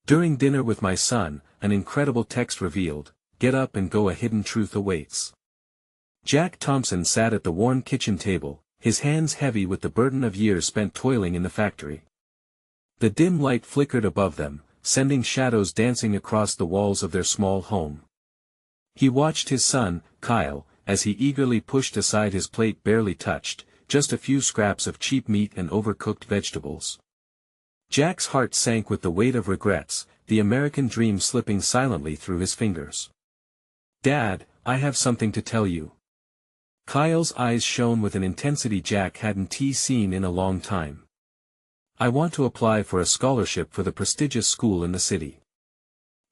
During dinner with my son, an incredible text revealed, "Get up and go, a hidden truth awaits." Jack Thompson sat at the worn kitchen table, his hands heavy with the burden of years spent toiling in the factory. The dim light flickered above them, sending shadows dancing across the walls of their small home. He watched his son, Kyle, as he eagerly pushed aside his plate barely touched, just a few scraps of cheap meat and overcooked vegetables. Jack's heart sank with the weight of regrets, the American dream slipping silently through his fingers. "Dad, I have something to tell you." Kyle's eyes shone with an intensity Jack hadn't seen in a long time. "I want to apply for a scholarship for the prestigious school in the city."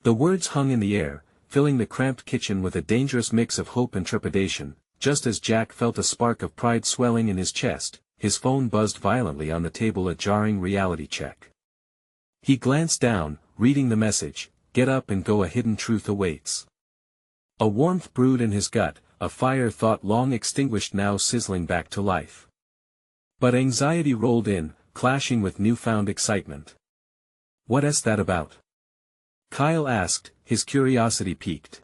The words hung in the air, filling the cramped kitchen with a dangerous mix of hope and trepidation. Just as Jack felt a spark of pride swelling in his chest, his phone buzzed violently on the table, a jarring reality check. He glanced down, reading the message, "Get up and go, a hidden truth awaits." A warmth brewed in his gut, a fire thought long extinguished now sizzling back to life. But anxiety rolled in, clashing with newfound excitement. "What's that about?" Kyle asked, his curiosity piqued.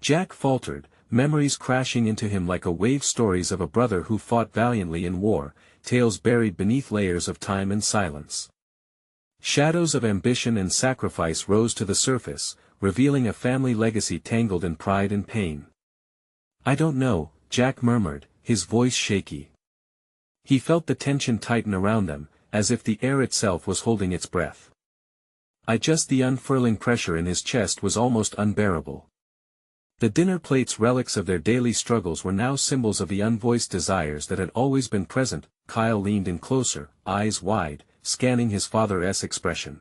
Jack faltered, memories crashing into him like a wave, stories of a brother who fought valiantly in war, tales buried beneath layers of time and silence. Shadows of ambition and sacrifice rose to the surface, revealing a family legacy tangled in pride and pain. "I don't know," Jack murmured, his voice shaky. He felt the tension tighten around them, as if the air itself was holding its breath. The unfurling pressure in his chest was almost unbearable. The dinner plates, relics of their daily struggles, were now symbols of the unvoiced desires that had always been present. Kyle leaned in closer, eyes wide, scanning his father's expression.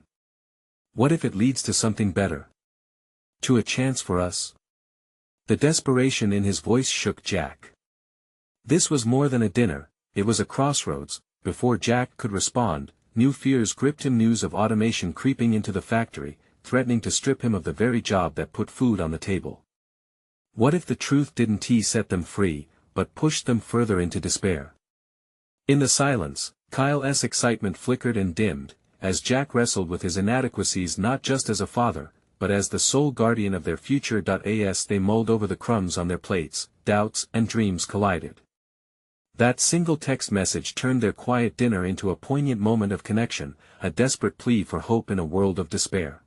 "What if it leads to something better? To a chance for us?" The desperation in his voice shook Jack. This was more than a dinner, it was a crossroads. Before Jack could respond, new fears gripped him, news of automation creeping into the factory, threatening to strip him of the very job that put food on the table. What if the truth didn't set them free, but pushed them further into despair? In the silence, Kyle's excitement flickered and dimmed, as Jack wrestled with his inadequacies, not just as a father, but as the sole guardian of their future. As they mulled over the crumbs on their plates, doubts and dreams collided. That single text message turned their quiet dinner into a poignant moment of connection, a desperate plea for hope in a world of despair.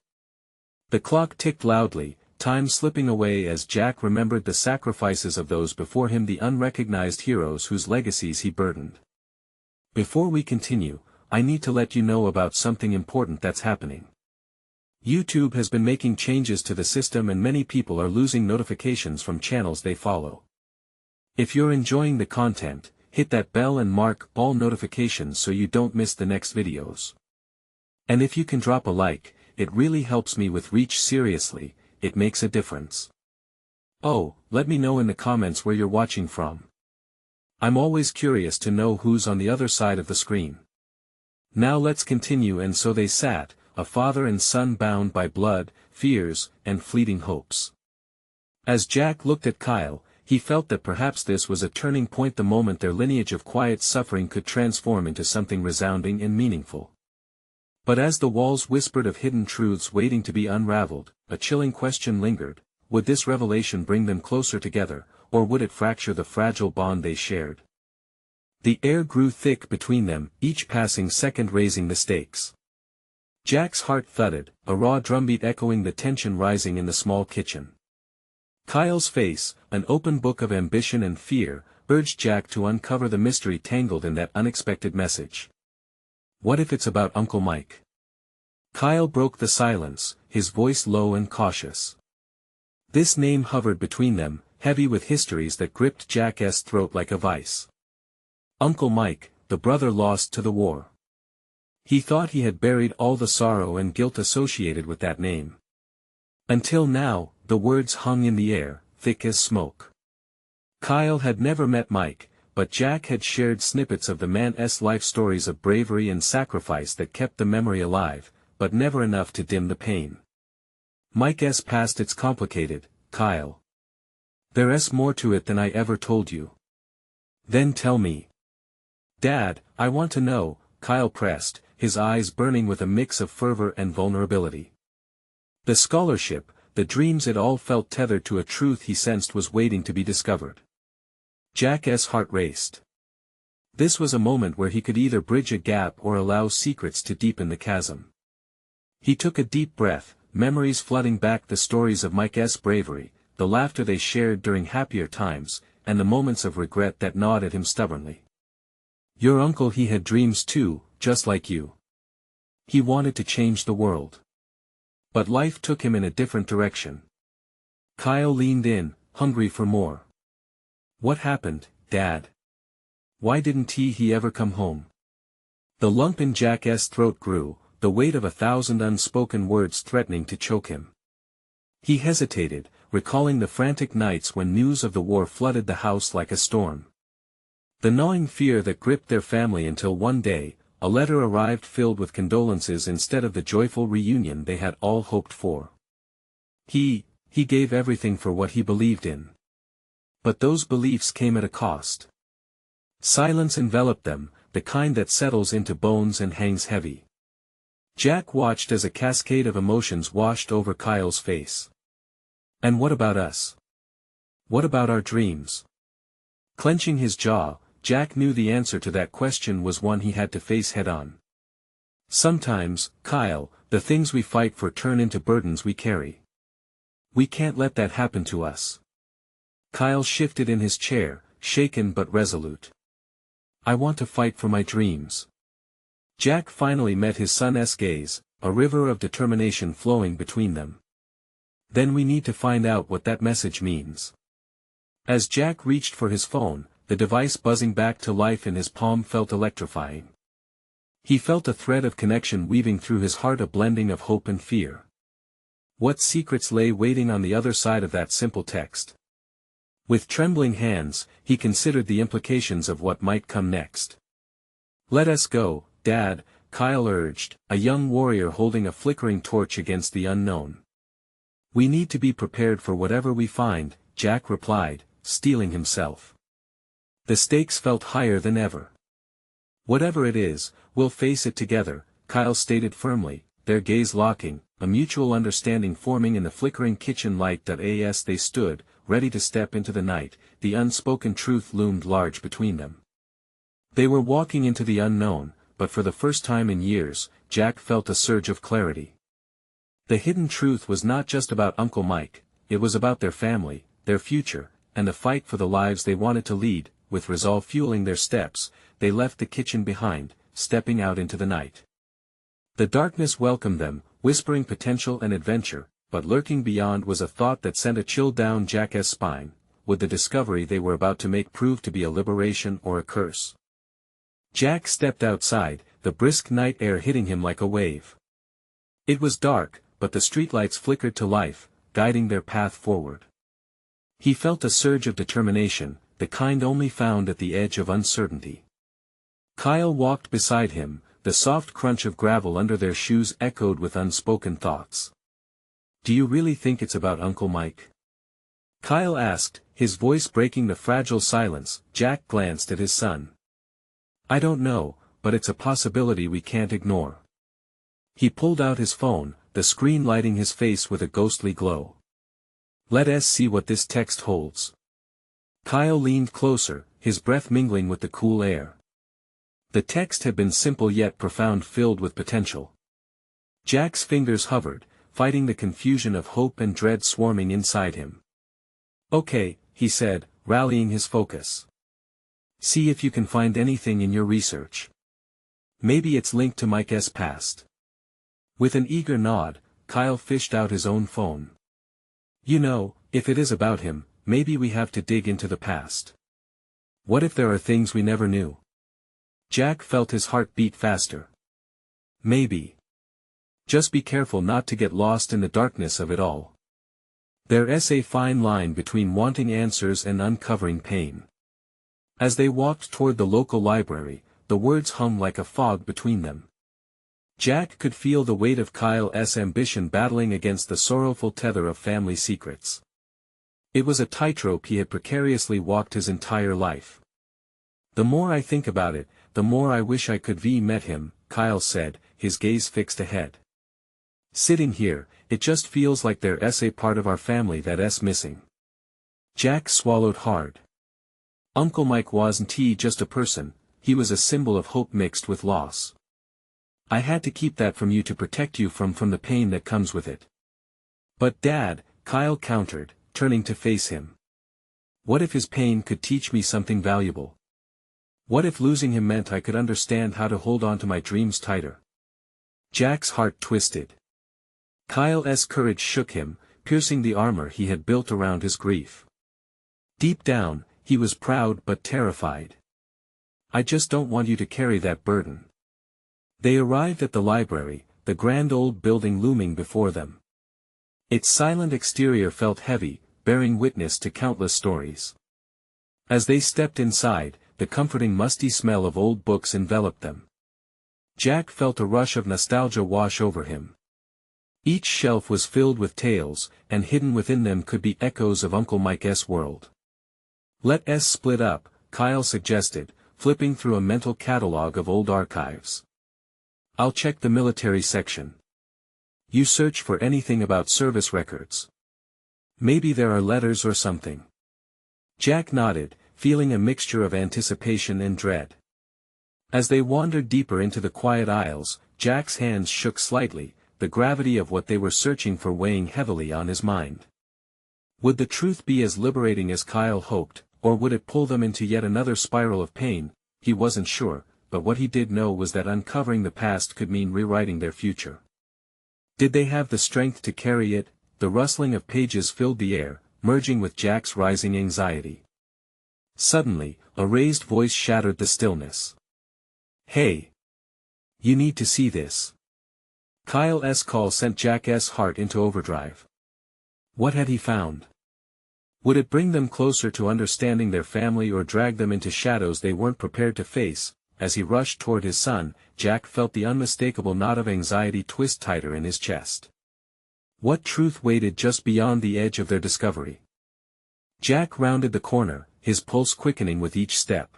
The clock ticked loudly, time slipping away as Jack remembered the sacrifices of those before him, the unrecognized heroes whose legacies he burdened. "Before we continue, I need to let you know about something important that's happening. YouTube has been making changes to the system and many people are losing notifications from channels they follow. If you're enjoying the content, hit that bell and mark all notifications so you don't miss the next videos. And if you can drop a like, it really helps me with reach. Seriously, it makes a difference. Oh, let me know in the comments where you're watching from. I'm always curious to know who's on the other side of the screen." Now let's continue. And so they sat, a father and son bound by blood, fears, and fleeting hopes. As Jack looked at Kyle, he felt that perhaps this was a turning point, the moment their lineage of quiet suffering could transform into something resounding and meaningful. But as the walls whispered of hidden truths waiting to be unraveled, a chilling question lingered: would this revelation bring them closer together, or would it fracture the fragile bond they shared? The air grew thick between them, each passing second raising the stakes. Jack's heart thudded, a raw drumbeat echoing the tension rising in the small kitchen. Kyle's face, an open book of ambition and fear, urged Jack to uncover the mystery tangled in that unexpected message. "What if it's about Uncle Mike?" Kyle broke the silence, his voice low and cautious. This name hovered between them, heavy with histories that gripped Jack's throat like a vice. Uncle Mike, the brother lost to the war. He thought he had buried all the sorrow and guilt associated with that name. Until now, the words hung in the air, thick as smoke. Kyle had never met Mike, but Jack had shared snippets of the man's life, stories of bravery and sacrifice that kept the memory alive, but never enough to dim the pain. "Mike's past, it's complicated, Kyle. There's more to it than I ever told you." "Then tell me." "Dad, I want to know," Kyle pressed, his eyes burning with a mix of fervor and vulnerability. The scholarship, the dreams, it all felt tethered to a truth he sensed was waiting to be discovered. Jack's heart raced. This was a moment where he could either bridge a gap or allow secrets to deepen the chasm. He took a deep breath, memories flooding back, the stories of Mike's bravery, the laughter they shared during happier times, and the moments of regret that gnawed at him stubbornly. Your uncle, he had dreams too, just like you. He wanted to change the world. But life took him in a different direction. Kyle leaned in, hungry for more. What happened, Dad? Why didn't he ever come home? The lump in Jack's throat grew, the weight of 1,000 unspoken words threatening to choke him. He hesitated, recalling the frantic nights when news of the war flooded the house like a storm. The gnawing fear that gripped their family until one day, a letter arrived filled with condolences instead of the joyful reunion they had all hoped for. He gave everything for what he believed in. But those beliefs came at a cost. Silence enveloped them, the kind that settles into bones and hangs heavy. Jack watched as a cascade of emotions washed over Kyle's face. And what about us? What about our dreams? Clenching his jaw, Jack knew the answer to that question was one he had to face head-on. Sometimes, Kyle, the things we fight for turn into burdens we carry. We can't let that happen to us. Kyle shifted in his chair, shaken but resolute. I want to fight for my dreams. Jack finally met his son's gaze, a river of determination flowing between them. Then we need to find out what that message means. As Jack reached for his phone, the device buzzing back to life in his palm felt electrifying. He felt a thread of connection weaving through his heart, a blending of hope and fear. What secrets lay waiting on the other side of that simple text? With trembling hands, he considered the implications of what might come next. Let us go, Dad, Kyle urged, a young warrior holding a flickering torch against the unknown. We need to be prepared for whatever we find, Jack replied, steeling himself. The stakes felt higher than ever. Whatever it is, we'll face it together, Kyle stated firmly, their gaze locking, a mutual understanding forming in the flickering kitchen light. As they stood, ready to step into the night, the unspoken truth loomed large between them. They were walking into the unknown, but for the first time in years, Jack felt a surge of clarity. The hidden truth was not just about Uncle Mike, it was about their family, their future, and the fight for the lives they wanted to lead. With resolve fueling their steps, they left the kitchen behind, stepping out into the night. The darkness welcomed them, whispering potential and adventure, but lurking beyond was a thought that sent a chill down Jack's spine. Would the discovery they were about to make prove to be a liberation or a curse? Jack stepped outside, the brisk night air hitting him like a wave. It was dark, but the streetlights flickered to life, guiding their path forward. He felt a surge of determination, the kind only found at the edge of uncertainty. Kyle walked beside him, the soft crunch of gravel under their shoes echoed with unspoken thoughts. Do you really think it's about Uncle Mike? Kyle asked, his voice breaking the fragile silence. Jack glanced at his son. I don't know, but it's a possibility we can't ignore. He pulled out his phone, the screen lighting his face with a ghostly glow. Let us see what this text holds. Kyle leaned closer, his breath mingling with the cool air. The text had been simple yet profound, filled with potential. Jack's fingers hovered, fighting the confusion of hope and dread swarming inside him. Okay, he said, rallying his focus. See if you can find anything in your research. Maybe it's linked to Mike's past. With an eager nod, Kyle fished out his own phone. You know, if it is about him, maybe we have to dig into the past. What if there are things we never knew? Jack felt his heart beat faster. Maybe. Just be careful not to get lost in the darkness of it all. There's a fine line between wanting answers and uncovering pain. As they walked toward the local library, the words hummed like a fog between them. Jack could feel the weight of Kyle's ambition battling against the sorrowful tether of family secrets. It was a tightrope he had precariously walked his entire life. The more I think about it, the more I wish I could have met him, Kyle said, his gaze fixed ahead. Sitting here, it just feels like there's a part of our family that's missing. Jack swallowed hard. Uncle Mike wasn't just a person, he was a symbol of hope mixed with loss. I had to keep that from you to protect you from the pain that comes with it. But Dad, Kyle countered, turning to face him. What if his pain could teach me something valuable? What if losing him meant I could understand how to hold on to my dreams tighter? Jack's heart twisted. Kyle's courage shook him, piercing the armor he had built around his grief. Deep down, he was proud but terrified. I just don't want you to carry that burden. They arrived at the library, the grand old building looming before them. Its silent exterior felt heavy, bearing witness to countless stories. As they stepped inside, the comforting musty smell of old books enveloped them. Jack felt a rush of nostalgia wash over him. Each shelf was filled with tales, and hidden within them could be echoes of Uncle Mike's world. Let's split up, Kyle suggested, flipping through a mental catalog of old archives. I'll check the military section. You search for anything about service records. Maybe there are letters or something. Jack nodded, feeling a mixture of anticipation and dread. As they wandered deeper into the quiet aisles, Jack's hands shook slightly, the gravity of what they were searching for weighing heavily on his mind. Would the truth be as liberating as Kyle hoped, or would it pull them into yet another spiral of pain? He wasn't sure, but what he did know was that uncovering the past could mean rewriting their future. Did they have the strength to carry it? The rustling of pages filled the air, merging with Jack's rising anxiety. Suddenly, a raised voice shattered the stillness. Hey! You need to see this. Kyle's call sent Jack's heart into overdrive. What had he found? Would it bring them closer to understanding their family or drag them into shadows they weren't prepared to face? As he rushed toward his son, Jack felt the unmistakable knot of anxiety twist tighter in his chest. What truth waited just beyond the edge of their discovery? Jack rounded the corner, his pulse quickening with each step.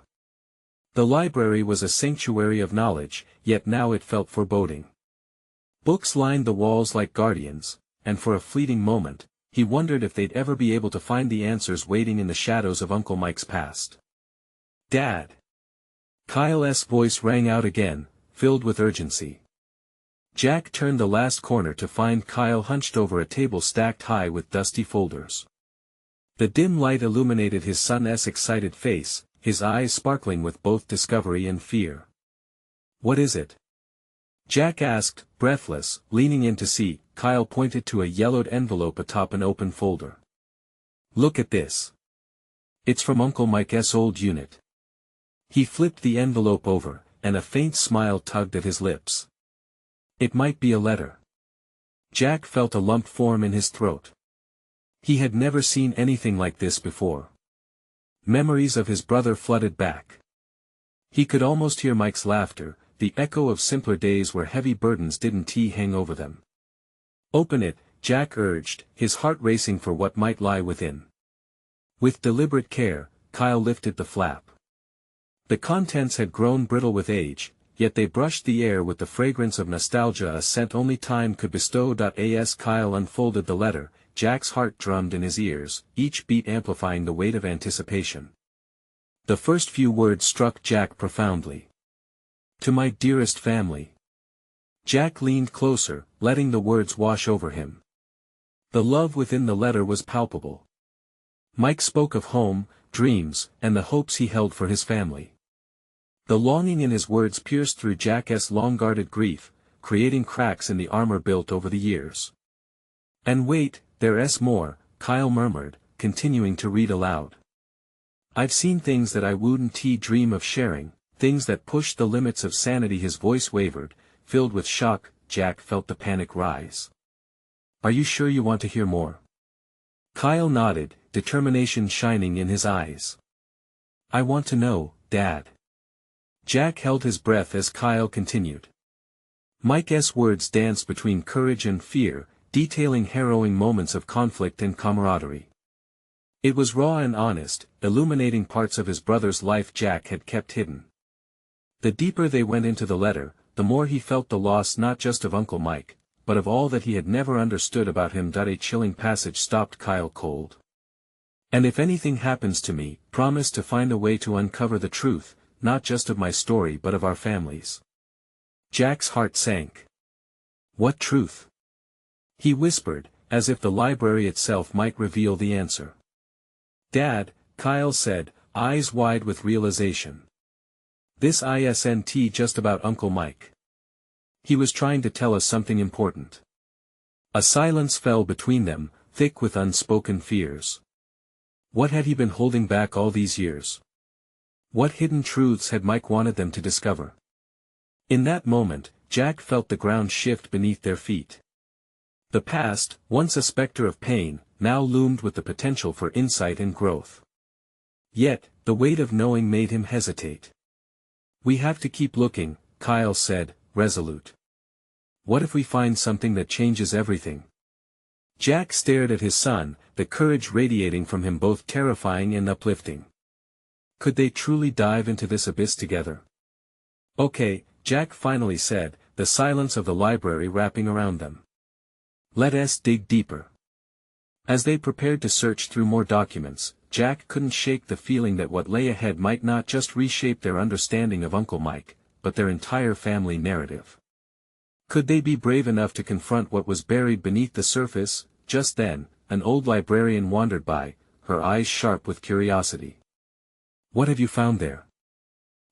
The library was a sanctuary of knowledge, yet now it felt foreboding. Books lined the walls like guardians, and for a fleeting moment, he wondered if they'd ever be able to find the answers waiting in the shadows of Uncle Mike's past. Dad! Kyle's voice rang out again, filled with urgency. Jack turned the last corner to find Kyle hunched over a table stacked high with dusty folders. The dim light illuminated his son's excited face, his eyes sparkling with both discovery and fear. What is it? Jack asked, breathless, leaning in to see. Kyle pointed to a yellowed envelope atop an open folder. Look at this. It's from Uncle Mike's old unit. He flipped the envelope over, and a faint smile tugged at his lips. It might be a letter. Jack felt a lump form in his throat. He had never seen anything like this before. Memories of his brother flooded back. He could almost hear Mike's laughter, the echo of simpler days where heavy burdens didn't hang over them. Open it, Jack urged, his heart racing for what might lie within. With deliberate care, Kyle lifted the flap. The contents had grown brittle with age, yet they brushed the air with the fragrance of nostalgia, a scent only time could bestow. As Kyle unfolded the letter, Jack's heart drummed in his ears, each beat amplifying the weight of anticipation. The first few words struck Jack profoundly. To my dearest family. Jack leaned closer, letting the words wash over him. The love within the letter was palpable. Mike spoke of home, dreams, and the hopes he held for his family. The longing in his words pierced through Jack's long-guarded grief, creating cracks in the armor built over the years. And wait, there's more, Kyle murmured, continuing to read aloud. I've seen things that I wouldn't dream of sharing, things that pushed the limits of sanity. His voice wavered, filled with shock. Jack felt the panic rise. Are you sure you want to hear more? Kyle nodded, determination shining in his eyes. I want to know, Dad. Jack held his breath as Kyle continued. Mike's words danced between courage and fear, detailing harrowing moments of conflict and camaraderie. It was raw and honest, illuminating parts of his brother's life Jack had kept hidden. The deeper they went into the letter, the more he felt the loss not just of Uncle Mike, but of all that he had never understood about him. A chilling passage stopped Kyle cold. "And if anything happens to me, promise to find a way to uncover the truth, not just of my story but of our families." Jack's heart sank. "What truth?" he whispered, as if the library itself might reveal the answer. "Dad," Kyle said, eyes wide with realization. "This isn't just about Uncle Mike. He was trying to tell us something important." A silence fell between them, thick with unspoken fears. What had he been holding back all these years? What hidden truths had Mike wanted them to discover? In that moment, Jack felt the ground shift beneath their feet. The past, once a specter of pain, now loomed with the potential for insight and growth. Yet, the weight of knowing made him hesitate. "We have to keep looking," Kyle said, resolute. "What if we find something that changes everything?" Jack stared at his son, the courage radiating from him both terrifying and uplifting. Could they truly dive into this abyss together? "Okay," Jack finally said, the silence of the library wrapping around them. "Let us dig deeper." As they prepared to search through more documents, Jack couldn't shake the feeling that what lay ahead might not just reshape their understanding of Uncle Mike, but their entire family narrative. Could they be brave enough to confront what was buried beneath the surface? Just then, an old librarian wandered by, her eyes sharp with curiosity. "What have you found there?"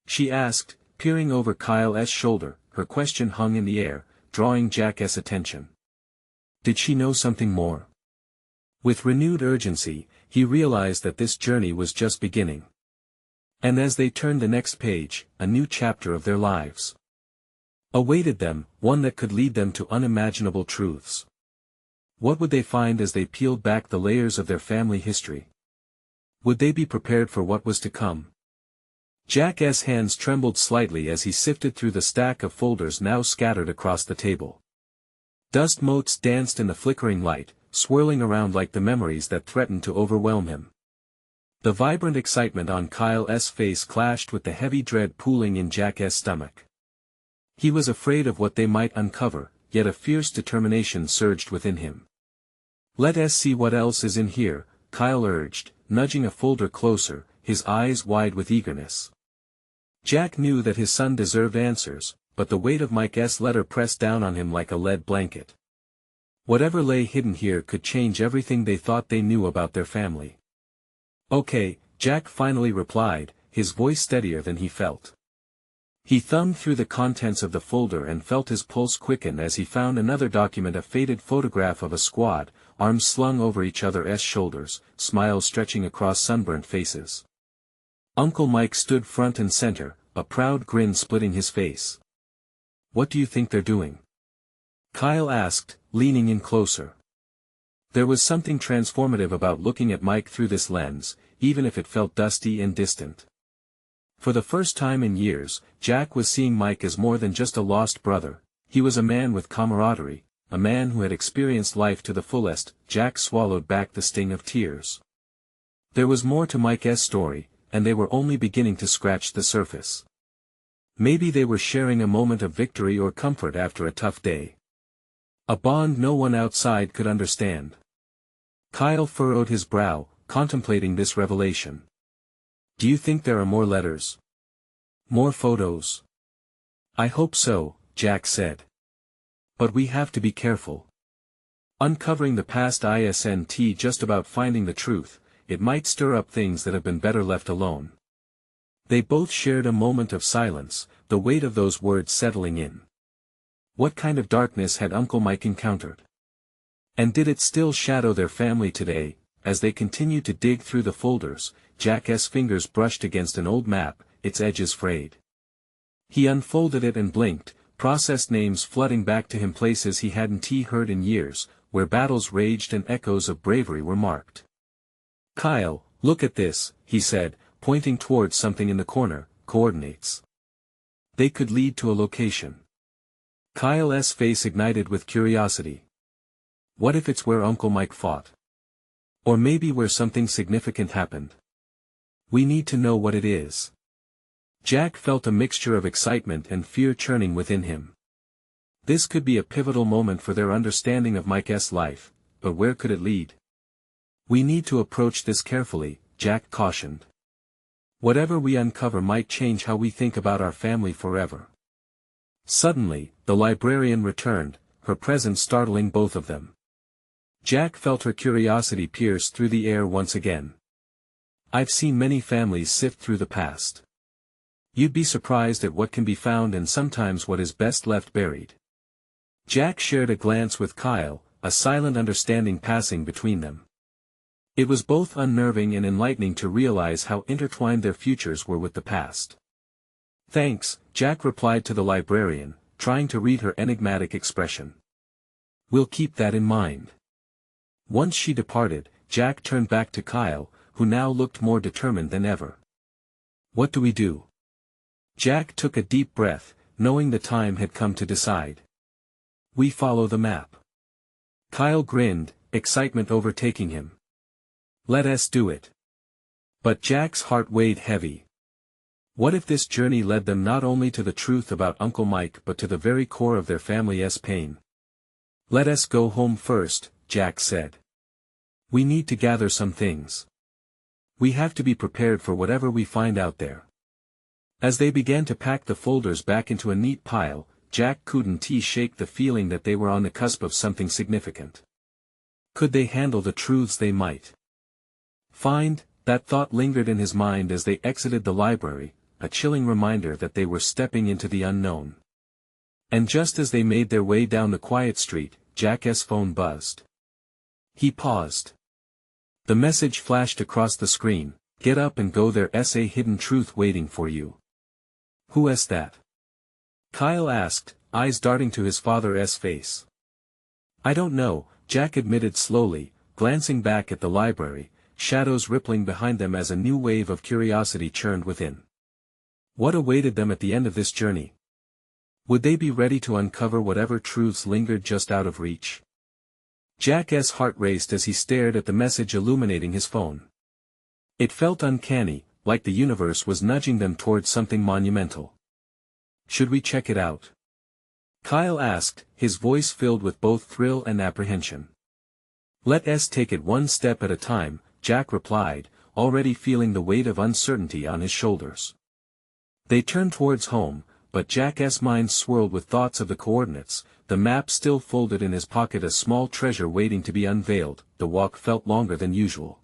she asked, peering over Kyle's shoulder. Her question hung in the air, drawing Jack's attention. Did she know something more? With renewed urgency, he realized that this journey was just beginning. And as they turned the next page, a new chapter of their lives awaited them, one that could lead them to unimaginable truths. What would they find as they peeled back the layers of their family history? Would they be prepared for what was to come? Jack's hands trembled slightly as he sifted through the stack of folders now scattered across the table. Dust motes danced in the flickering light, swirling around like the memories that threatened to overwhelm him. The vibrant excitement on Kyle's face clashed with the heavy dread pooling in Jack's stomach. He was afraid of what they might uncover, yet a fierce determination surged within him. "Let us see what else is in here," Kyle urged, nudging a folder closer, his eyes wide with eagerness. Jack knew that his son deserved answers, but the weight of Mike's letter pressed down on him like a lead blanket. Whatever lay hidden here could change everything they thought they knew about their family. "Okay," Jack finally replied, his voice steadier than he felt. He thumbed through the contents of the folder and felt his pulse quicken as he found another document, a faded photograph of a squad, arms slung over each other's shoulders, smiles stretching across sunburnt faces. Uncle Mike stood front and center, a proud grin splitting his face. "What do you think they're doing?" Kyle asked, leaning in closer. There was something transformative about looking at Mike through this lens, even if it felt dusty and distant. For the first time in years, Jack was seeing Mike as more than just a lost brother. He was a man with camaraderie, a man who had experienced life to the fullest. Jack swallowed back the sting of tears. There was more to Mike's story, and they were only beginning to scratch the surface. Maybe they were sharing a moment of victory or comfort after a tough day. A bond no one outside could understand. Kyle furrowed his brow, contemplating this revelation. "Do you think there are more letters? More photos?" "I hope so," Jack said. "But we have to be careful. Uncovering the past isn't just about finding the truth, it might stir up things that have been better left alone." They both shared a moment of silence, the weight of those words settling in. What kind of darkness had Uncle Mike encountered? And did it still shadow their family today? As they continued to dig through the folders, Jack's fingers brushed against an old map, its edges frayed. He unfolded it and blinked, processed names flooding back to him, places he hadn't heard in years, where battles raged and echoes of bravery were marked. "Kyle, look at this," he said, pointing towards something in the corner. "Coordinates. They could lead to a location." Kyle's face ignited with curiosity. What if it's where Uncle Mike fought? Or maybe where something significant happened? "We need to know what it is." Jack felt a mixture of excitement and fear churning within him. This could be a pivotal moment for their understanding of Mike's life, but where could it lead? We need to approach this carefully, Jack cautioned. Whatever we uncover might change how we think about our family forever. Suddenly, the librarian returned, her presence startling both of them. Jack felt her curiosity pierce through the air once again. I've seen many families sift through the past. You'd be surprised at what can be found and sometimes what is best left buried. Jack shared a glance with Kyle, a silent understanding passing between them. It was both unnerving and enlightening to realize how intertwined their futures were with the past. Thanks, Jack replied to the librarian, trying to read her enigmatic expression. We'll keep that in mind. Once she departed, Jack turned back to Kyle, who now looked more determined than ever. What do we do? Jack took a deep breath, knowing the time had come to decide. We follow the map. Kyle grinned, excitement overtaking him. Let us do it. But Jack's heart weighed heavy. What if this journey led them not only to the truth about Uncle Mike but to the very core of their family's pain? Let us go home first, Jack said. We need to gather some things. We have to be prepared for whatever we find out there. As they began to pack the folders back into a neat pile, Jack couldn't shake the feeling that they were on the cusp of something significant. Could they handle the truths they might find? That thought lingered in his mind as they exited the library, a chilling reminder that they were stepping into the unknown. And just as they made their way down the quiet street, Jack's phone buzzed. He paused. The message flashed across the screen, "Get up and go, there's a hidden truth waiting for you." Who is that? Kyle asked, eyes darting to his father's face. I don't know, Jack admitted slowly, glancing back at the library, shadows rippling behind them as a new wave of curiosity churned within. What awaited them at the end of this journey? Would they be ready to uncover whatever truths lingered just out of reach? Jack's heart raced as he stared at the message illuminating his phone. It felt uncanny, like the universe was nudging them towards something monumental. Should we check it out? Kyle asked, his voice filled with both thrill and apprehension. Let's take it one step at a time, Jack replied, already feeling the weight of uncertainty on his shoulders. They turned towards home, but Jack's mind swirled with thoughts of the coordinates, the map still folded in his pocket, a small treasure waiting to be unveiled. The walk felt longer than usual.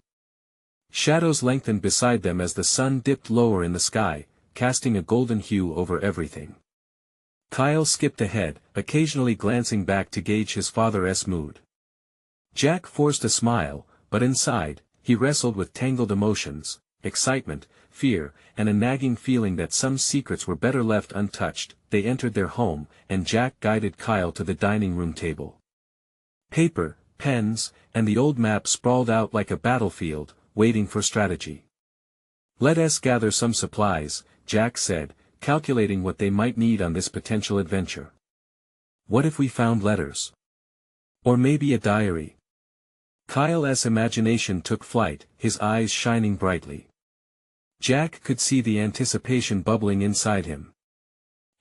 Shadows lengthened beside them as the sun dipped lower in the sky, casting a golden hue over everything. Kyle skipped ahead, occasionally glancing back to gauge his father's mood. Jack forced a smile, but inside, he wrestled with tangled emotions, excitement, fear, and a nagging feeling that some secrets were better left untouched. They entered their home, and Jack guided Kyle to the dining room table. Paper, pens, and the old map sprawled out like a battlefield, waiting for strategy. Let us gather some supplies, Jack said, calculating what they might need on this potential adventure. What if we found letters? Or maybe a diary? Kyle's imagination took flight, his eyes shining brightly. Jack could see the anticipation bubbling inside him.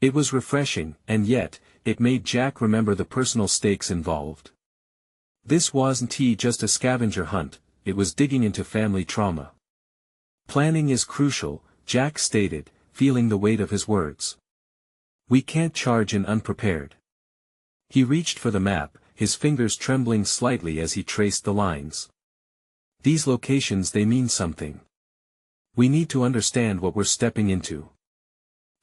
It was refreshing, and yet, it made Jack remember the personal stakes involved. This wasn't just a scavenger hunt, it was digging into family trauma. Planning is crucial, Jack stated, feeling the weight of his words. We can't charge in unprepared. He reached for the map, his fingers trembling slightly as he traced the lines. These locations, they mean something. We need to understand what we're stepping into.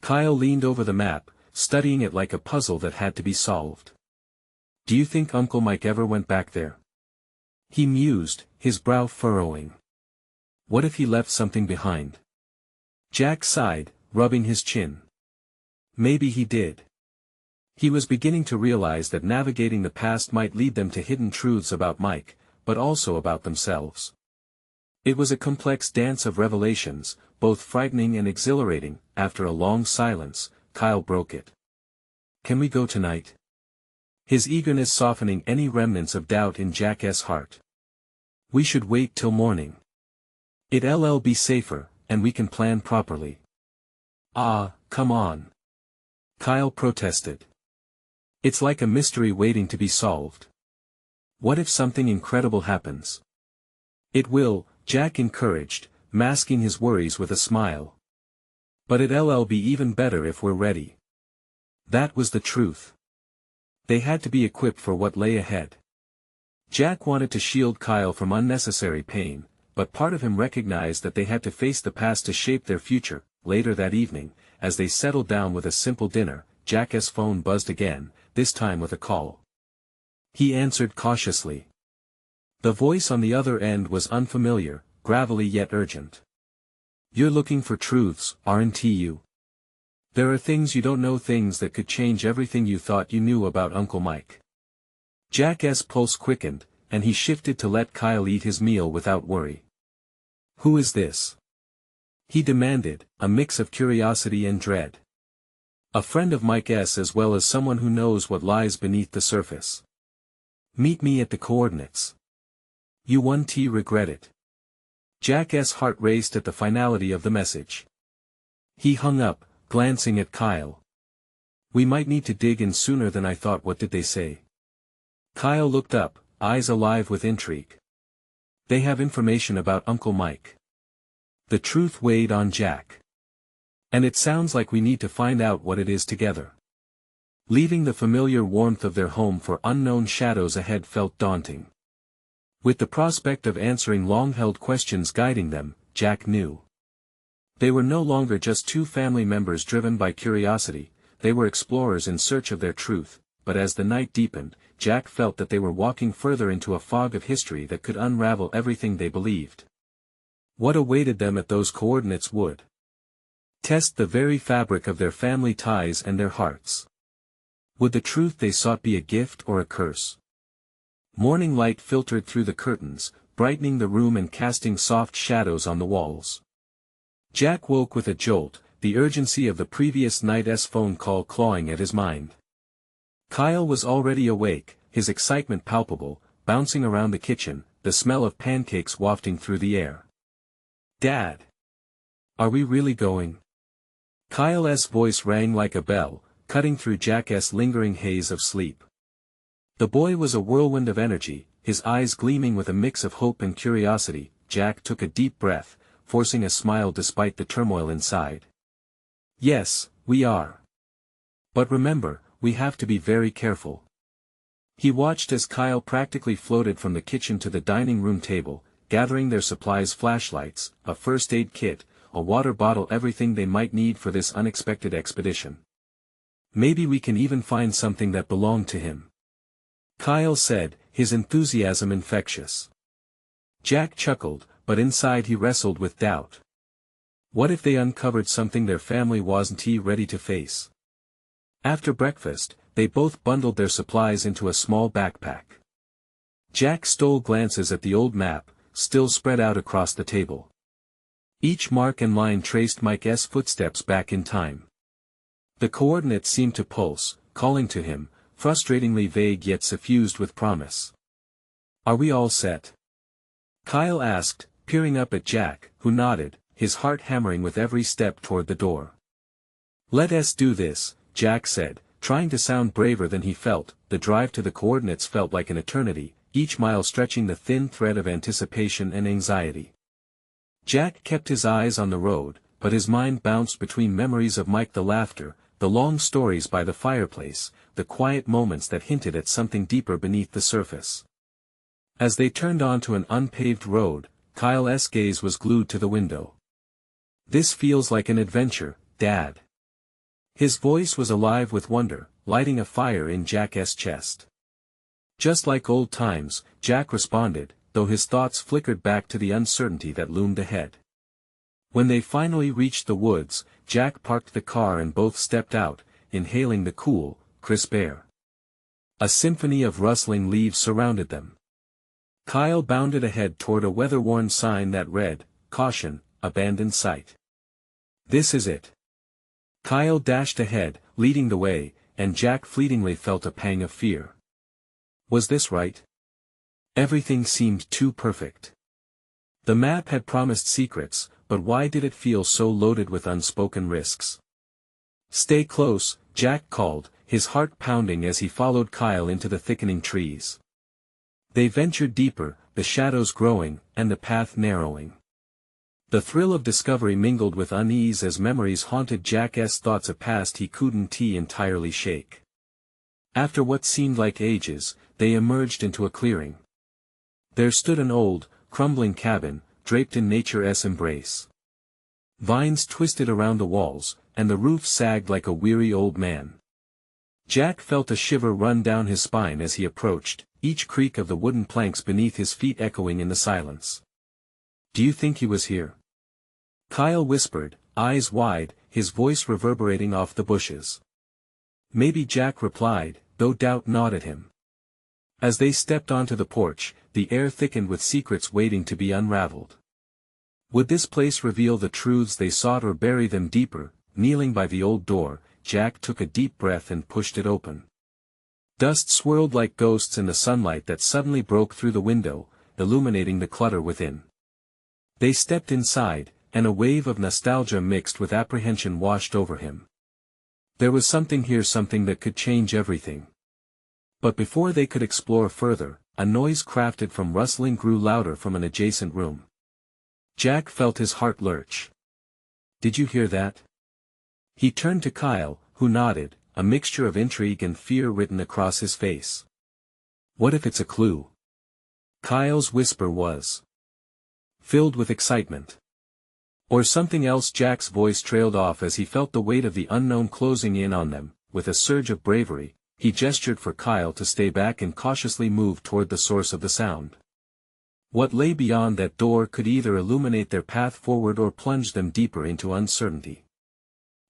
Kyle leaned over the map, studying it like a puzzle that had to be solved. Do you think Uncle Mike ever went back there? He mused, his brow furrowing. What if he left something behind? Jack sighed, rubbing his chin. Maybe he did. He was beginning to realize that navigating the past might lead them to hidden truths about Mike, but also about themselves. It was a complex dance of revelations, both frightening and exhilarating. After a long silence, Kyle broke it. Can we go tonight? His eagerness softening any remnants of doubt in Jack's heart. We should wait till morning. It'll be safer, and we can plan properly. Ah, come on. Kyle protested. It's like a mystery waiting to be solved. What if something incredible happens? It will, Jack encouraged, masking his worries with a smile. But it'll be even better if we're ready. That was the truth. They had to be equipped for what lay ahead. Jack wanted to shield Kyle from unnecessary pain, but part of him recognized that they had to face the past to shape their future. Later that evening, as they settled down with a simple dinner, Jack's phone buzzed again, this time with a call. He answered cautiously. The voice on the other end was unfamiliar, gravelly yet urgent. "You're looking for truths, aren't you? There are things you don't know, things that could change everything you thought you knew about Uncle Mike." Jack's pulse quickened, and he shifted to let Kyle eat his meal without worry. "Who is this?" he demanded, a mix of curiosity and dread. "A friend of Mike's as well as someone who knows what lies beneath the surface. Meet me at the coordinates. You won't regret it." Jack's heart raced at the finality of the message. He hung up, glancing at Kyle. "We might need to dig in sooner than I thought. What did they say?" Kyle looked up, eyes alive with intrigue. "They have information about Uncle Mike." The truth weighed on Jack. "And it sounds like we need to find out what it is together." Leaving the familiar warmth of their home for unknown shadows ahead felt daunting. With the prospect of answering long-held questions guiding them, Jack knew. They were no longer just two family members driven by curiosity, they were explorers in search of their truth, but as the night deepened, Jack felt that they were walking further into a fog of history that could unravel everything they believed. What awaited them at those coordinates would test the very fabric of their family ties and their hearts. Would the truth they sought be a gift or a curse? Morning light filtered through the curtains, brightening the room and casting soft shadows on the walls. Jack woke with a jolt, the urgency of the previous night's phone call clawing at his mind. Kyle was already awake, his excitement palpable, bouncing around the kitchen, the smell of pancakes wafting through the air. "Dad! Are we really going?" Kyle's voice rang like a bell, cutting through Jack's lingering haze of sleep. The boy was a whirlwind of energy, his eyes gleaming with a mix of hope and curiosity. Jack took a deep breath, forcing a smile despite the turmoil inside. "Yes, we are. But remember, we have to be very careful." He watched as Kyle practically floated from the kitchen to the dining room table, gathering their supplies: flashlights, a first aid kit, a water bottle, everything they might need for this unexpected expedition. "Maybe we can even find something that belonged to him," Kyle said, his enthusiasm infectious. Jack chuckled, but inside he wrestled with doubt. What if they uncovered something their family wasn't ready to face? After breakfast, they both bundled their supplies into a small backpack. Jack stole glances at the old map, still spread out across the table. Each mark and line traced Mike's footsteps back in time. The coordinates seemed to pulse, calling to him, frustratingly vague yet suffused with promise. "Are we all set?" Kyle asked, peering up at Jack, who nodded, his heart hammering with every step toward the door. "Let us do this," Jack said, trying to sound braver than he felt. The drive to the coordinates felt like an eternity, each mile stretching the thin thread of anticipation and anxiety. Jack kept his eyes on the road, but his mind bounced between memories of Mike, the laughter, the long stories by the fireplace, the quiet moments that hinted at something deeper beneath the surface. As they turned onto an unpaved road, Kyle's gaze was glued to the window. "This feels like an adventure, Dad." His voice was alive with wonder, lighting a fire in Jack's chest. "Just like old times," Jack responded, though his thoughts flickered back to the uncertainty that loomed ahead. When they finally reached the woods, Jack parked the car and both stepped out, inhaling the cool, crisp air. A symphony of rustling leaves surrounded them. Kyle bounded ahead toward a weather-worn sign that read, "Caution, abandoned site." "This is it." Kyle dashed ahead, leading the way, and Jack fleetingly felt a pang of fear. Was this right? Everything seemed too perfect. The map had promised secrets, but why did it feel so loaded with unspoken risks? "Stay close," Jack called, his heart pounding as he followed Kyle into the thickening trees. They ventured deeper, the shadows growing, and the path narrowing. The thrill of discovery mingled with unease as memories haunted Jack's thoughts, a past he couldn't entirely shake. After what seemed like ages, they emerged into a clearing. There stood an old, crumbling cabin, draped in nature's embrace. Vines twisted around the walls, and the roof sagged like a weary old man. Jack felt a shiver run down his spine as he approached, each creak of the wooden planks beneath his feet echoing in the silence. "Do you think he was here?" Kyle whispered, eyes wide, his voice reverberating off the bushes. "Maybe," Jack replied, though doubt gnawed at him. As they stepped onto the porch, the air thickened with secrets waiting to be unraveled. Would this place reveal the truths they sought or bury them deeper? Kneeling by the old door, Jack took a deep breath and pushed it open. Dust swirled like ghosts in the sunlight that suddenly broke through the window, illuminating the clutter within. They stepped inside, and a wave of nostalgia mixed with apprehension washed over him. There was something here, something that could change everything. But before they could explore further, a noise crafted from rustling grew louder from an adjacent room. Jack felt his heart lurch. "Did you hear that?" He turned to Kyle, who nodded, a mixture of intrigue and fear written across his face. "What if it's a clue?" Kyle's whisper was filled with excitement. "Or something else?" Jack's voice trailed off as he felt the weight of the unknown closing in on them. With a surge of bravery, he gestured for Kyle to stay back and cautiously moved toward the source of the sound. What lay beyond that door could either illuminate their path forward or plunge them deeper into uncertainty.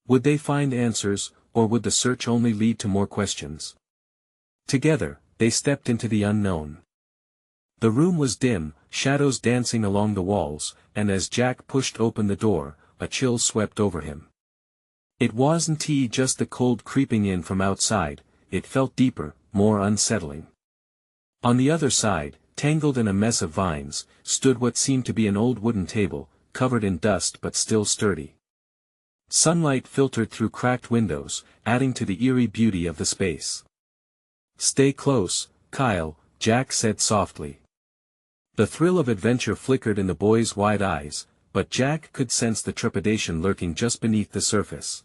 Would they find answers, or would the search only lead to more questions? Together, they stepped into the unknown. The room was dim, shadows dancing along the walls, and as Jack pushed open the door, a chill swept over him. It wasn't just the cold creeping in from outside, it felt deeper, more unsettling. On the other side, tangled in a mess of vines, stood what seemed to be an old wooden table, covered in dust but still sturdy. Sunlight filtered through cracked windows, adding to the eerie beauty of the space. "Stay close, Kyle," Jack said softly. The thrill of adventure flickered in the boy's wide eyes, but Jack could sense the trepidation lurking just beneath the surface.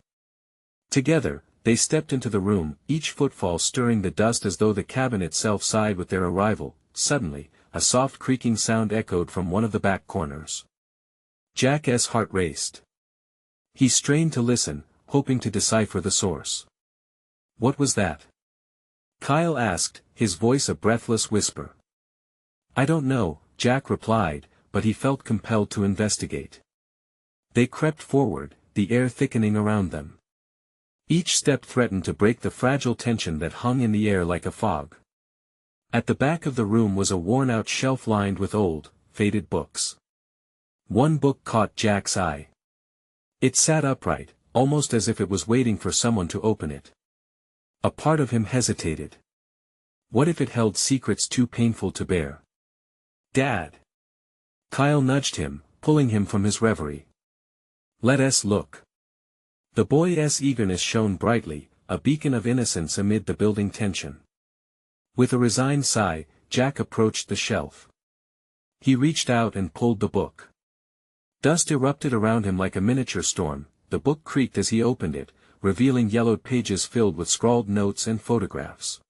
Together, they stepped into the room, each footfall stirring the dust as though the cabin itself sighed with their arrival. Suddenly, a soft creaking sound echoed from one of the back corners. Jack's heart raced. He strained to listen, hoping to decipher the source. "What was that?" Kyle asked, his voice a breathless whisper. "I don't know," Jack replied, but he felt compelled to investigate. They crept forward, the air thickening around them. Each step threatened to break the fragile tension that hung in the air like a fog. At the back of the room was a worn-out shelf lined with old, faded books. One book caught Jack's eye. It sat upright, almost as if it was waiting for someone to open it. A part of him hesitated. What if it held secrets too painful to bear? "Dad!" Kyle nudged him, pulling him from his reverie. "Let us look." The boy's eagerness shone brightly, a beacon of innocence amid the building tension. With a resigned sigh, Jack approached the shelf. He reached out and pulled the book. Dust erupted around him like a miniature storm. The book creaked as he opened it, revealing yellowed pages filled with scrawled notes and photographs.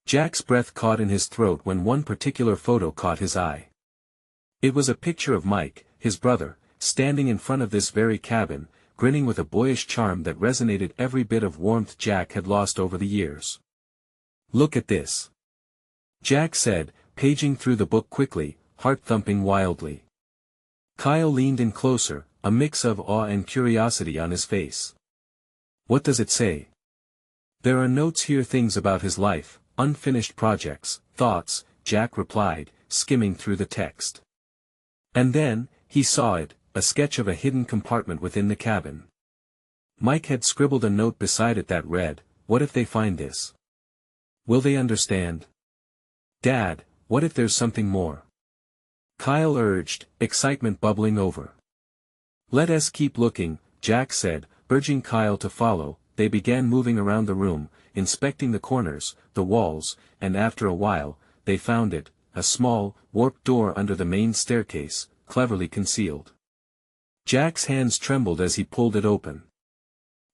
Jack's breath caught in his throat when one particular photo caught his eye. It was a picture of Mike, his brother, standing in front of this very cabin, grinning with a boyish charm that resonated every bit of warmth Jack had lost over the years. "Look at this," Jack said, paging through the book quickly, heart thumping wildly. Kyle leaned in closer, a mix of awe and curiosity on his face. "What does it say?" "There are notes here, things about his life, unfinished projects, thoughts," Jack replied, skimming through the text. And then, he saw it, a sketch of a hidden compartment within the cabin. Mike had scribbled a note beside it that read, "What if they find this? Will they understand? Dad, what if there's something more?" Kyle urged, excitement bubbling over. "Let us keep looking," Jack said, urging Kyle to follow. They began moving around the room, inspecting the corners, the walls, and after a while, they found it, a small, warped door under the main staircase, cleverly concealed. Jack's hands trembled as he pulled it open.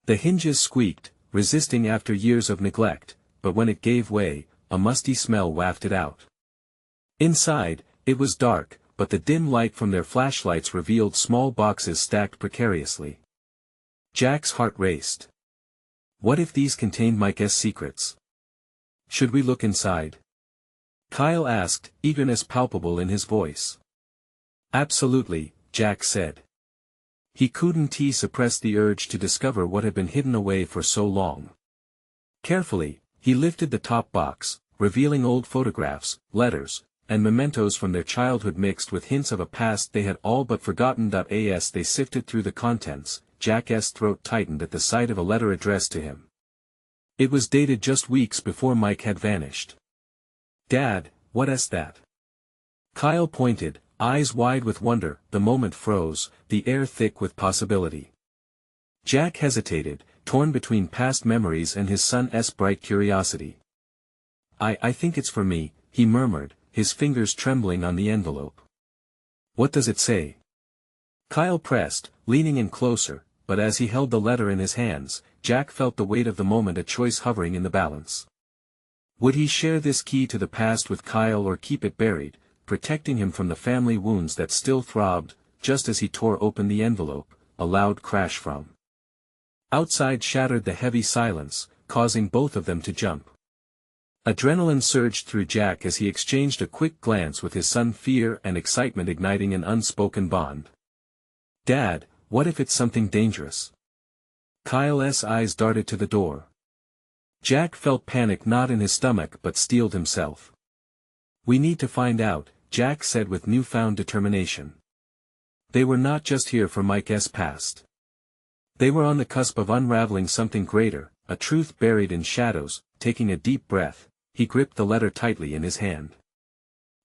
The hinges squeaked, resisting after years of neglect, but when it gave way, a musty smell wafted out. Inside, it was dark, but the dim light from their flashlights revealed small boxes stacked precariously. Jack's heart raced. What if these contained Mike's secrets? Should we look inside? Kyle asked, eagerness palpable in his voice. Absolutely, Jack said. He couldn't suppress the urge to discover what had been hidden away for so long. Carefully, he lifted the top box, revealing old photographs, letters, and mementos from their childhood mixed with hints of a past they had all but forgotten. As they sifted through the contents, Jack's throat tightened at the sight of a letter addressed to him. It was dated just weeks before Mike had vanished. Dad, what's that? Kyle pointed, eyes wide with wonder. The moment froze, the air thick with possibility. Jack hesitated, torn between past memories and his son's bright curiosity. I think it's for me, he murmured, his fingers trembling on the envelope. What does it say? Kyle pressed, leaning in closer, but as he held the letter in his hands, Jack felt the weight of the moment, a choice hovering in the balance. Would he share this key to the past with Kyle or keep it buried, protecting him from the family wounds that still throbbed? Just as he tore open the envelope, a loud crash from outside shattered the heavy silence, causing both of them to jump. Adrenaline surged through Jack as he exchanged a quick glance with his son, fear and excitement igniting an unspoken bond. Dad, what if it's something dangerous? Kyle's eyes darted to the door. Jack felt panic not in his stomach but steeled himself. We need to find out, Jack said with newfound determination. They were not just here for Mike's past. They were on the cusp of unraveling something greater, a truth buried in shadows. Taking a deep breath, he gripped the letter tightly in his hand.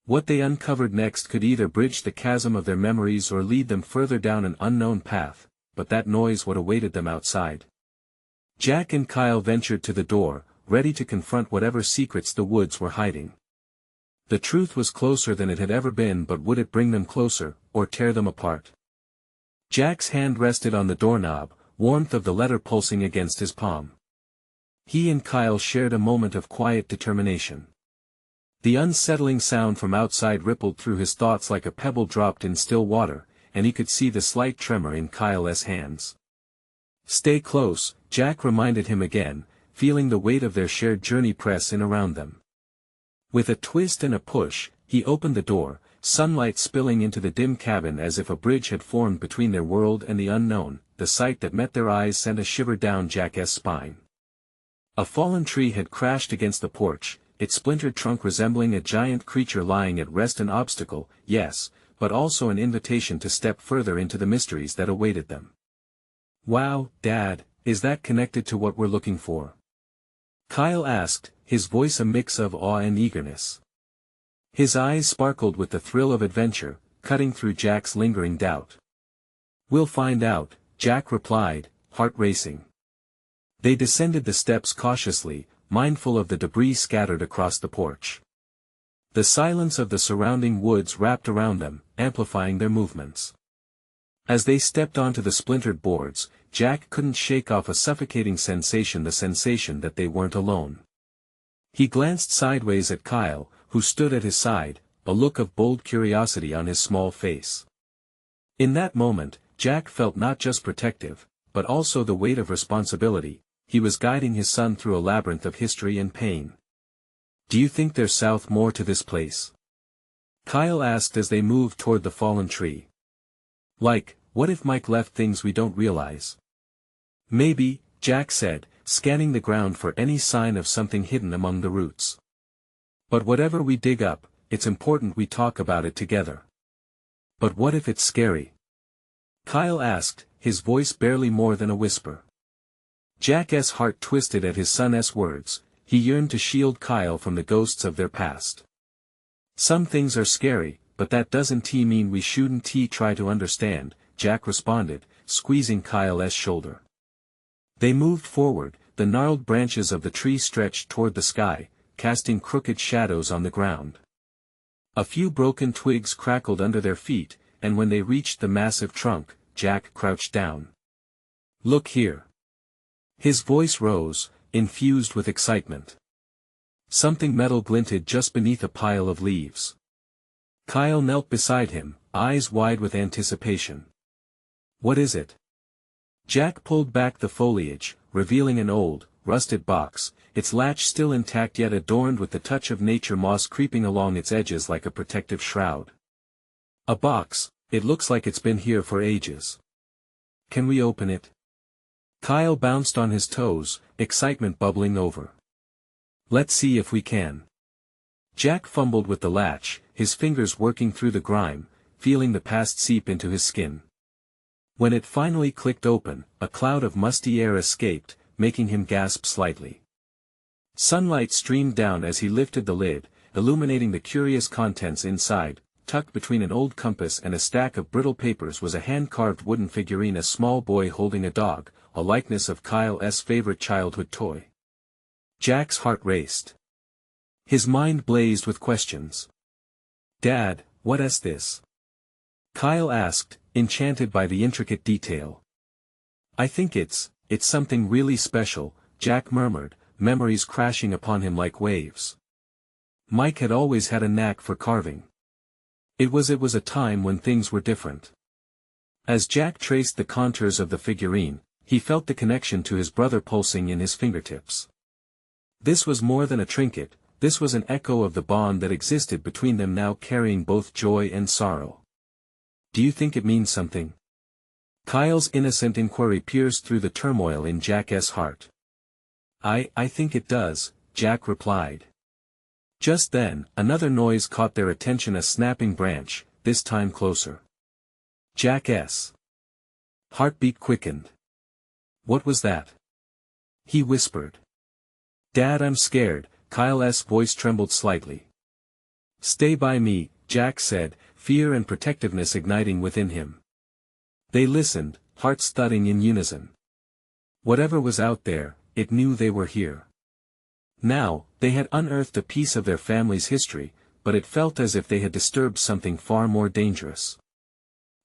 What they uncovered next could either bridge the chasm of their memories or lead them further down an unknown path, but that noise what awaited them outside. Jack and Kyle ventured to the door, ready to confront whatever secrets the woods were hiding. The truth was closer than it had ever been, but would it bring them closer, or tear them apart? Jack's hand rested on the doorknob, warmth of the letter pulsing against his palm. He and Kyle shared a moment of quiet determination. The unsettling sound from outside rippled through his thoughts like a pebble dropped in still water, and he could see the slight tremor in Kyle's hands. Stay close, Jack reminded him again, feeling the weight of their shared journey press in around them. With a twist and a push, he opened the door, sunlight spilling into the dim cabin as if a bridge had formed between their world and the unknown. The sight that met their eyes sent a shiver down Jack's spine. A fallen tree had crashed against the porch, its splintered trunk resembling a giant creature lying at rest, an obstacle, yes, but also an invitation to step further into the mysteries that awaited them. Wow, Dad, is that connected to what we're looking for? Kyle asked, his voice a mix of awe and eagerness. His eyes sparkled with the thrill of adventure, cutting through Jack's lingering doubt. We'll find out, Jack replied, heart racing. They descended the steps cautiously, mindful of the debris scattered across the porch. The silence of the surrounding woods wrapped around them, amplifying their movements. As they stepped onto the splintered boards, Jack couldn't shake off a suffocating sensation, the sensation that they weren't alone. He glanced sideways at Kyle, who stood at his side, a look of bold curiosity on his small face. In that moment, Jack felt not just protective, but also the weight of responsibility. He was guiding his son through a labyrinth of history and pain. Do you think there's more to this place? Kyle asked as they moved toward the fallen tree. Like, what if Mike left things we don't realize? Maybe, Jack said, scanning the ground for any sign of something hidden among the roots. But whatever we dig up, it's important we talk about it together. But what if it's scary? Kyle asked, his voice barely more than a whisper. Jack's heart twisted at his son's words. He yearned to shield Kyle from the ghosts of their past. Some things are scary, but that doesn't mean we shouldn't try to understand, Jack responded, squeezing Kyle's shoulder. They moved forward, the gnarled branches of the tree stretched toward the sky, casting crooked shadows on the ground. A few broken twigs crackled under their feet, and when they reached the massive trunk, Jack crouched down. "Look here." His voice rose, infused with excitement. Something metal glinted just beneath a pile of leaves. Kyle knelt beside him, eyes wide with anticipation. "What is it?" Jack pulled back the foliage, revealing an old, rusted box, its latch still intact yet adorned with the touch of nature moss creeping along its edges like a protective shroud. "A box, it looks like it's been here for ages. Can we open it?" Kyle bounced on his toes, excitement bubbling over. "Let's see if we can." Jack fumbled with the latch, his fingers working through the grime, feeling the past seep into his skin. When it finally clicked open, a cloud of musty air escaped, making him gasp slightly. Sunlight streamed down as he lifted the lid, illuminating the curious contents inside. Tucked between an old compass and a stack of brittle papers was a hand-carved wooden figurine, a small boy holding a dog, a likeness of Kyle's favorite childhood toy. Jack's heart raced. His mind blazed with questions. "Dad, what's this?" Kyle asked, enchanted by the intricate detail. "I think it's something really special," Jack murmured, memories crashing upon him like waves. Mike had always had a knack for carving. It was a time when things were different. As Jack traced the contours of the figurine, he felt the connection to his brother pulsing in his fingertips. This was more than a trinket, this was an echo of the bond that existed between them, now carrying both joy and sorrow. "Do you think it means something?" Kyle's innocent inquiry pierced through the turmoil in Jack's heart. I think it does," Jack replied. Just then, another noise caught their attention, a snapping branch, this time closer. Jack's heartbeat quickened. "What was that?" he whispered. "Dad, I'm scared," Kyle's voice trembled slightly. "Stay by me," Jack said, fear and protectiveness igniting within him. They listened, hearts thudding in unison. Whatever was out there, it knew they were here. Now, they had unearthed a piece of their family's history, but it felt as if they had disturbed something far more dangerous.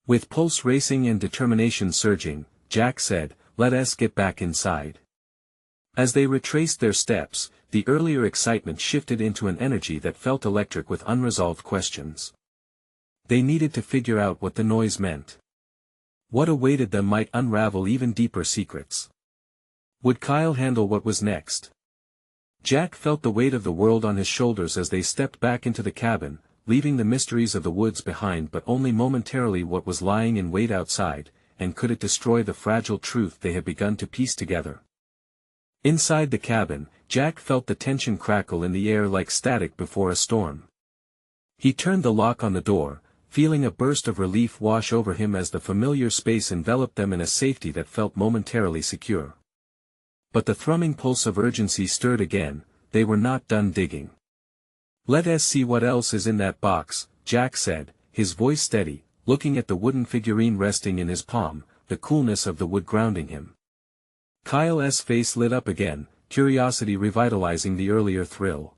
With pulse racing and determination surging, Jack said, "Let us get back inside." As they retraced their steps, the earlier excitement shifted into an energy that felt electric with unresolved questions. They needed to figure out what the noise meant. What awaited them might unravel even deeper secrets. Would Kyle handle what was next? Jack felt the weight of the world on his shoulders as they stepped back into the cabin, leaving the mysteries of the woods behind, but only momentarily what was lying in wait outside, and could it destroy the fragile truth they had begun to piece together? Inside the cabin, Jack felt the tension crackle in the air like static before a storm. He turned the lock on the door, feeling a burst of relief wash over him as the familiar space enveloped them in a safety that felt momentarily secure. But the thrumming pulse of urgency stirred again. They were not done digging. "Let us see what else is in that box," Jack said, his voice steady, looking at the wooden figurine resting in his palm, the coolness of the wood grounding him. Kyle's face lit up again, curiosity revitalizing the earlier thrill.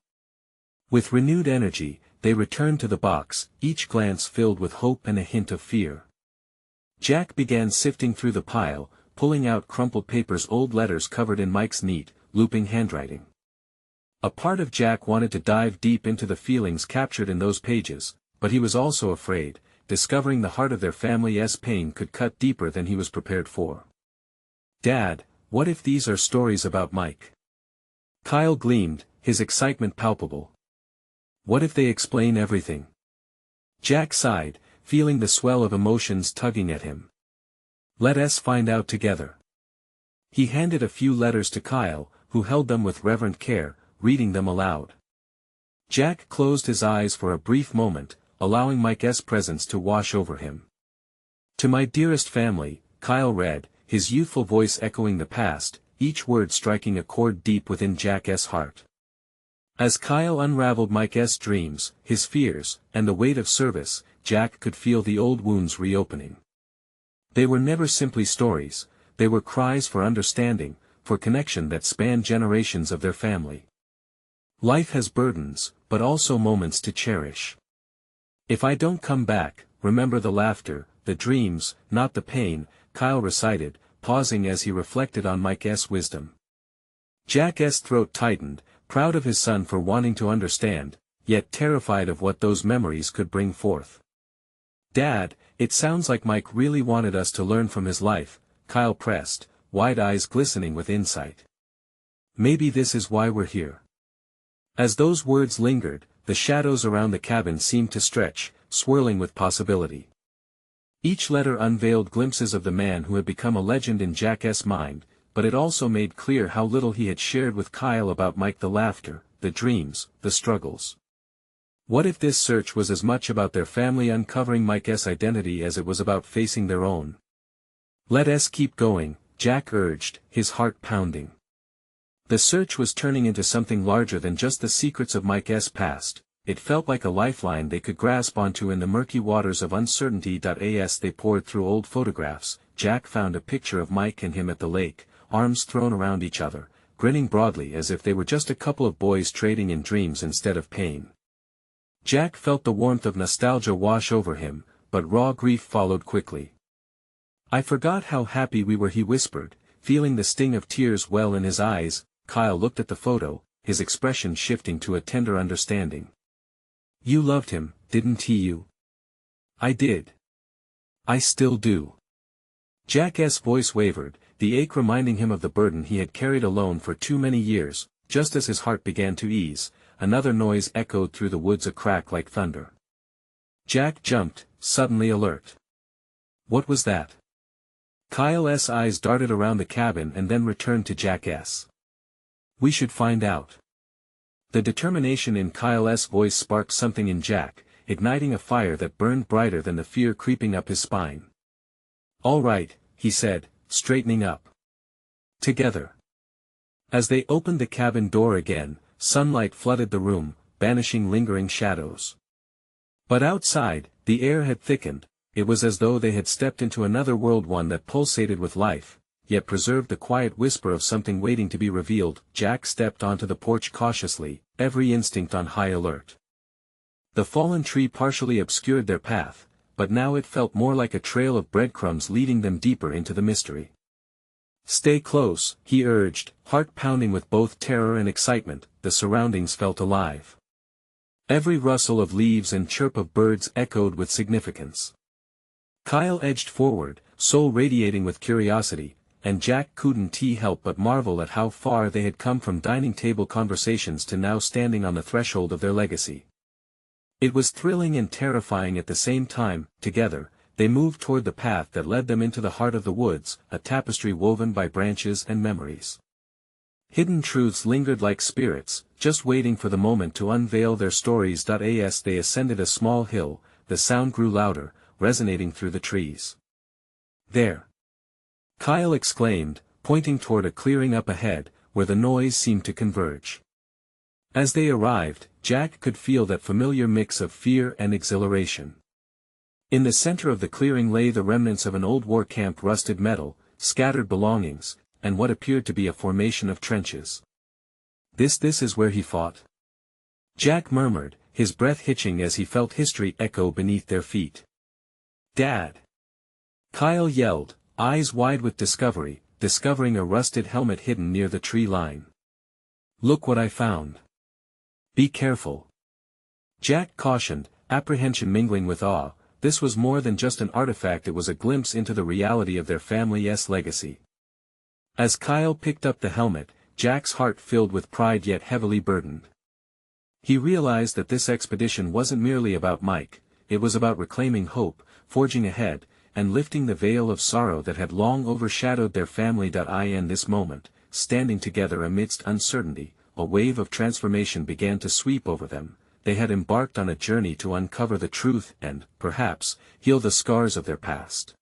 With renewed energy, they returned to the box, each glance filled with hope and a hint of fear. Jack began sifting through the pile, pulling out crumpled papers, old letters covered in Mike's neat, looping handwriting. A part of Jack wanted to dive deep into the feelings captured in those pages, but he was also afraid, discovering the heart of their family's pain could cut deeper than he was prepared for. "Dad, what if these are stories about Mike?" Kyle gleamed, his excitement palpable. "What if they explain everything?" Jack sighed, feeling the swell of emotions tugging at him. "Let us find out together." He handed a few letters to Kyle, who held them with reverent care, reading them aloud. Jack closed his eyes for a brief moment, allowing Mike's presence to wash over him. "To my dearest family," Kyle read, his youthful voice echoing the past, each word striking a chord deep within Jack's heart. As Kyle unraveled Mike's dreams, his fears, and the weight of service, Jack could feel the old wounds reopening. They were never simply stories, they were cries for understanding, for connection that spanned generations of their family. Life has burdens, but also moments to cherish. If I don't come back, remember the laughter, the dreams, not the pain, Kyle recited, pausing as he reflected on Mike's wisdom. Jack's throat tightened, proud of his son for wanting to understand, yet terrified of what those memories could bring forth. "Dad, it sounds like Mike really wanted us to learn from his life," Kyle pressed, wide eyes glistening with insight. "Maybe this is why we're here." As those words lingered, the shadows around the cabin seemed to stretch, swirling with possibility. Each letter unveiled glimpses of the man who had become a legend in Jack's mind, but it also made clear how little he had shared with Kyle about Mike, the laughter, the dreams, the struggles. What if this search was as much about their family uncovering Mike's identity as it was about facing their own? "Let us keep going," Jack urged, his heart pounding. The search was turning into something larger than just the secrets of Mike's past. It felt like a lifeline they could grasp onto in the murky waters of uncertainty. As they poured through old photographs, Jack found a picture of Mike and him at the lake, arms thrown around each other, grinning broadly as if they were just a couple of boys trading in dreams instead of pain. Jack felt the warmth of nostalgia wash over him, but raw grief followed quickly. "I forgot how happy we were," he whispered, feeling the sting of tears well in his eyes. Kyle looked at the photo, his expression shifting to a tender understanding. "You loved him, didn't you?" "I did. I still do." Jack's voice wavered, the ache reminding him of the burden he had carried alone for too many years. Just as his heart began to ease, another noise echoed through the woods, a crack like thunder. Jack jumped, suddenly alert. What was that? Kyle's eyes darted around the cabin and then returned to Jack's. "We should find out." The determination in Kyle's voice sparked something in Jack, igniting a fire that burned brighter than the fear creeping up his spine. "All right," he said, straightening up. "Together." As they opened the cabin door again, sunlight flooded the room, banishing lingering shadows. But outside, the air had thickened. It was as though they had stepped into another world, one that pulsated with life, yet preserved the quiet whisper of something waiting to be revealed. Jack stepped onto the porch cautiously, every instinct on high alert. The fallen tree partially obscured their path, but now it felt more like a trail of breadcrumbs leading them deeper into the mystery. "Stay close," he urged, heart pounding with both terror and excitement. The surroundings felt alive. Every rustle of leaves and chirp of birds echoed with significance. Kyle edged forward, soul radiating with curiosity, and Jack couldn't help but marvel at how far they had come from dining table conversations to now standing on the threshold of their legacy. It was thrilling and terrifying at the same time. Together, they moved toward the path that led them into the heart of the woods, a tapestry woven by branches and memories. Hidden truths lingered like spirits, just waiting for the moment to unveil their stories. As they ascended a small hill, the sound grew louder, resonating through the trees. "There!" Kyle exclaimed, pointing toward a clearing up ahead, where the noise seemed to converge. As they arrived, Jack could feel that familiar mix of fear and exhilaration. In the center of the clearing lay the remnants of an old war camp, rusted metal, scattered belongings, and what appeared to be a formation of trenches. This is where he fought?" Jack murmured, his breath hitching as he felt history echo beneath their feet. "Dad!" Kyle yelled, eyes wide with discovering a rusted helmet hidden near the tree line. "Look what I found." "Be careful." Jack cautioned, apprehension mingling with awe. This was more than just an artifact, it was a glimpse into the reality of their family's legacy. As Kyle picked up the helmet, Jack's heart filled with pride yet heavily burdened. He realized that this expedition wasn't merely about Mike, it was about reclaiming hope, forging ahead, and lifting the veil of sorrow that had long overshadowed their family. In this moment, standing together amidst uncertainty, a wave of transformation began to sweep over them. They had embarked on a journey to uncover the truth and, perhaps, heal the scars of their past.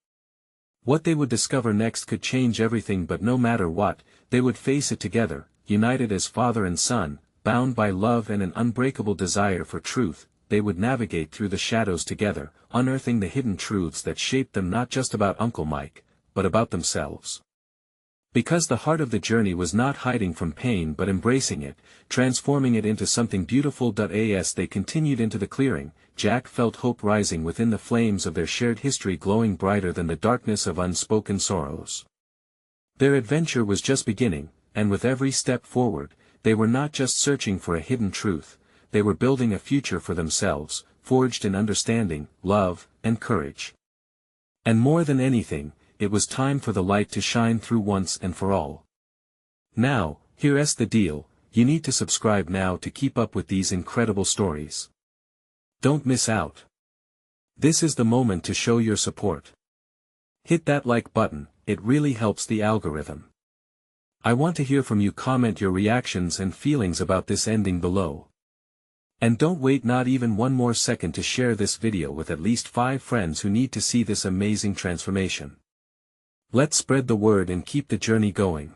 What they would discover next could change everything, but no matter what, they would face it together, united as father and son, bound by love and an unbreakable desire for truth. They would navigate through the shadows together, unearthing the hidden truths that shaped them, not just about Uncle Mike, but about themselves. Because the heart of the journey was not hiding from pain but embracing it, transforming it into something beautiful. As they continued into the clearing, Jack felt hope rising within the flames of their shared history, glowing brighter than the darkness of unspoken sorrows. Their adventure was just beginning, and with every step forward, they were not just searching for a hidden truth, they were building a future for themselves, forged in understanding, love, and courage. And more than anything, it was time for the light to shine through once and for all. Now, here's the deal: you need to subscribe now to keep up with these incredible stories. Don't miss out. This is the moment to show your support. Hit that like button, it really helps the algorithm. I want to hear from you. Comment your reactions and feelings about this ending below. And don't wait not even one more second to share this video with at least 5 friends who need to see this amazing transformation. Let's spread the word and keep the journey going.